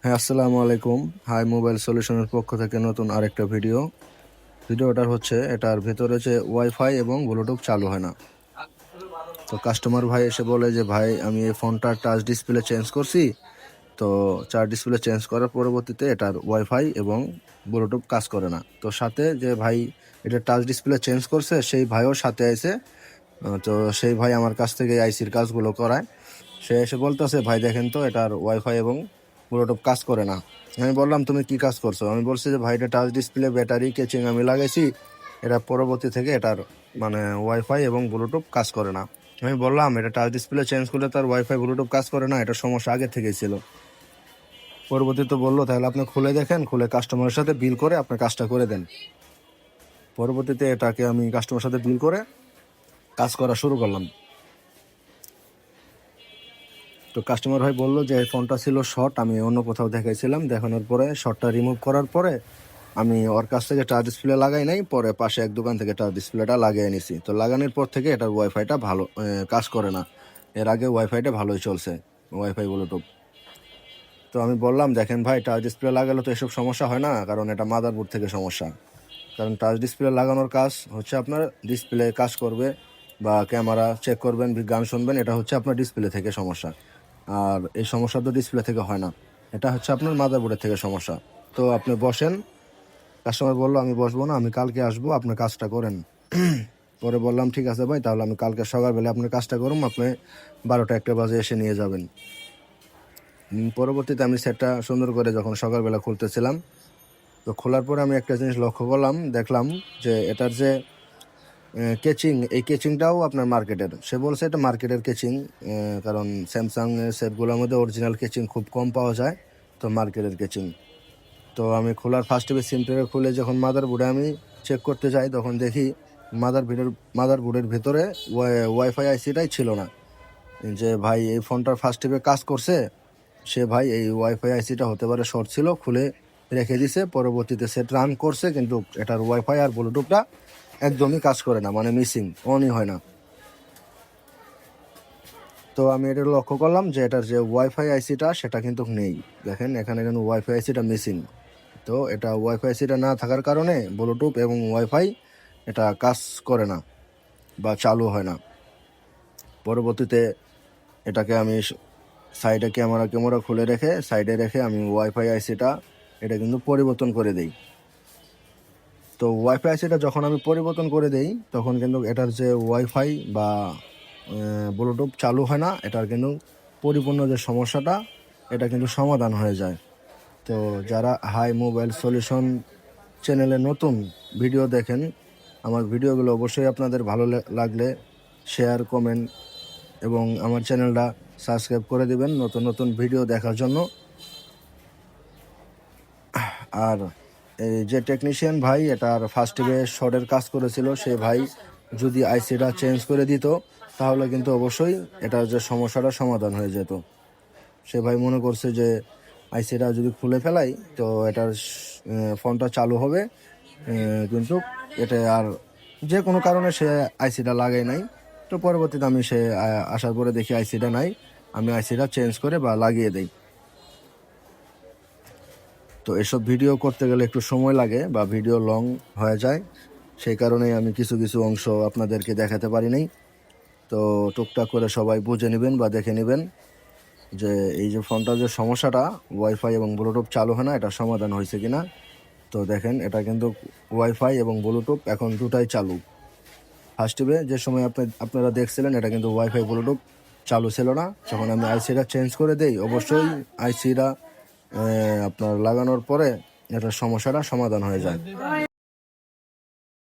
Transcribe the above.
হ্যাঁ, আসসালামু আলাইকুম। হাই মোবাইল সলিউশনের পক্ষ থেকে নতুন আরেকটা ভিডিওটা হচ্ছে এটার ভেতরে যে ওয়াইফাই এবং ব্লুটুথ চালু হয় না। তো কাস্টমার ভাই এসে বলে যে ভাই আমি এই ফোনটার টাচ ডিসপ্লে চেঞ্জ করছি। তো চার ডিসপ্লে চেঞ্জ করার পরবর্তীতে এটার ওয়াইফাই এবং ব্লুটুথ কাজ করে না। তো সাথে যে ভাই এটা টাচ ডিসপ্লে চেঞ্জ করছে সেই ভাইও সাথে আইছে। তো সেই ভাই আমার কাছ থেকে আইসির কাজগুলো করায়। সে এসে বলতেছে ভাই দেখেন তো এটার ওয়াইফাই এবং ব্লুটুথ কাজ করে না। আমি বললাম তুমি কি কাজ করছো? আমি বলছি যে ভাই এটা টাচ ডিসপ্লে ব্যাটারি কেচিং আমি লাগাইছি, এটা পরবর্তী থেকে এটার মানে ওয়াইফাই এবং ব্লুটুথ কাজ করে না। আমি বললাম এটা টাচ ডিসপ্লে চেঞ্জ করলে তার ওয়াইফাই ব্লুটুথ কাজ করে না, এটা সমস্যা আগে থেকেই ছিল। পরবর্তীতে বললো তাহলে আপনি খুলে দেখেন, খুলে কাস্টমারের সাথে বিল করে আপনার কাজটা করে দেন। পরবর্তীতে এটাকে আমি কাস্টমারের সাথে বিল করে কাজ করা শুরু করলাম। তো কাস্টমার ভাই বললো যে এই ফোনটা ছিল শর্ট, আমি অন্য কোথাও দেখাইছিলাম, দেখানোর পরে শর্টটা রিমুভ করার পরে আমি ওর কাছ থেকে টাচ ডিসপ্লে লাগাই নাই, পরে পাশে এক দোকান থেকে টাচ ডিসপ্লেটা লাগিয়ে নিছি। তো লাগানোর পর থেকে এটার ওয়াইফাইটা ভালো কাজ করে না। এর আগে ওয়াইফাইটা ভালোই চলছে, ওয়াইফাই ব্লুটুথ। তো আমি বললাম দেখেন ভাই টাচ ডিসপ্লে লাগালে তো এসব সমস্যা হয় না, কারণ এটা মাদারবোর্ড থেকে সমস্যা। কারণ টাচ ডিসপ্লে লাগানোর কাজ হচ্ছে আপনার ডিসপ্লে কাজ করবে বা ক্যামেরা চেক করবেন, গান শুনবেন, এটা হচ্ছে আপনার ডিসপ্লে থেকে সমস্যা। আর এই সমস্যা তো ডিসপ্লে থেকে হয় না, এটা হচ্ছে আপনার মাদারবোর্ডের থেকে সমস্যা। তো আপনি বসেন। কাস্টমার বললো আমি বসবো না, আমি কালকে আসবো, আপনার কাজটা করেন। পরে বললাম ঠিক আছে ভাই, তাহলে আমি কালকে সকালবেলা আপনার কাজটা করুন, আপনি 12টা-1টা বাজে এসে নিয়ে যাবেন। পরবর্তীতে আমি সেটটা সুন্দর করে যখন সকালবেলা খুলতেছিলাম, তো খোলার পরে আমি একটা জিনিস লক্ষ্য করলাম, দেখলাম যে এটার যে কেচিং, এই কেচিংটাও আপনার মার্কেটের। সে বলছে এটা মার্কেটের কেচিং, কারণ স্যামসাং এর সেটগুলোর মধ্যে অরিজিনাল কেচিং খুব কম পাওয়া যায়, তো মার্কেটের কেচিং। তো আমি খোলার ফার্স্ট টিপে সিমটা খুলে যখন মাদারবোর্ডে আমি চেক করতে যাই, তখন দেখি মাদারবোর্ডের ভেতরে ওয়াইফাই আইসিটাই ছিল না। যে ভাই এই ফোনটার ফার্স্ট টিপে কাজ করছে, সে ভাই এই ওয়াইফাই আইসিটা হতে পারে শর্ট ছিল, খুলে রেখে দিছে। পরবর্তীতে সেট রান করছে, কিন্তু এটার ওয়াইফাই আর ব্লুটুথটা একদমই কাজ করে না, মানে মিসিং, অনই হয় না। তো আমি এটা লক্ষ্য করলাম যে এটার যে ওয়াইফাই আইসিটা সেটা কিন্তু নেই। দেখেন এখানে কিন্তু ওয়াইফাই আইসিটা মিসিং। তো এটা ওয়াইফাই আইসিটা না থাকার কারণে ব্লুটুথ এবং ওয়াইফাই এটা কাজ করে না বা চালু হয় না। পরবর্তীতে এটাকে আমি সাইডে ক্যামেরা খুলে রেখে সাইডে রেখে আমি ওয়াইফাই আইসিটা এটা কিন্তু পরিবর্তন করে দেই। তো ওয়াইফাই আইসিটা যখন আমি পরিবর্তন করে দেই, তখন কিন্তু এটার যে ওয়াইফাই বা ব্লুটুথ চালু হয় না, এটার কিন্তু পরিপূর্ণ যে সমস্যাটা এটা কিন্তু সমাধান হয়ে যায়। তো যারা হাই মোবাইল সলিউশন চ্যানেলে নতুন ভিডিও দেখেন, আমার ভিডিওগুলো অবশ্যই আপনাদের ভালো লাগলে শেয়ার, কমেন্ট এবং আমার চ্যানেলটা সাবস্ক্রাইব করে দিবেন নতুন নতুন ভিডিও দেখার জন্য। আর এই যে টেকনিশিয়ান ভাই এটার ফার্স্ট টিপে শর্টের কাজ করেছিল, সে ভাই যদি আইসিটা চেঞ্জ করে দিত, তাহলে কিন্তু অবশ্যই এটার যে সমস্যাটা সমাধান হয়ে যেত। সে ভাই মনে করছে যে আইসিটা যদি খুলে ফেলাই তো এটার ফোনটা চালু হবে, কিন্তু এটা আর যে কোনো কারণে সে আইসিটা লাগাই নাই। তো পরবর্তীতে আমি সে আসার পরে দেখি আইসিটা নাই, আমি আইসিটা চেঞ্জ করে বা লাগিয়ে দেই। তো এসব ভিডিও করতে গেলে একটু সময় লাগে বা ভিডিও লং হয়ে যায়, সেই কারণেই আমি কিছু কিছু অংশ আপনাদেরকে দেখাতে পারি নাই। তো টুকটাক করে সবাই বুঝে নেবেন বা দেখে নেবেন যে এই যে ফোনটার যে সমস্যাটা ওয়াইফাই এবং ব্লুটুথ চালু হয় না, এটা সমাধান হয়েছে কিনা। তো দেখেন এটা কিন্তু ওয়াইফাই এবং ব্লুটুথ এখন দুটাই চালু। ফার্স্ট টিপে যে সময় আপনারা দেখছিলেন এটা কিন্তু ওয়াইফাই ব্লুটুথ চালু ছিল না। যখন আমি আইসিটা চেঞ্জ করে দেই, অবশ্যই আইসিটা আপনার লাগানোর পরে এটার সমস্যাটা সমাধান হয়ে যায়।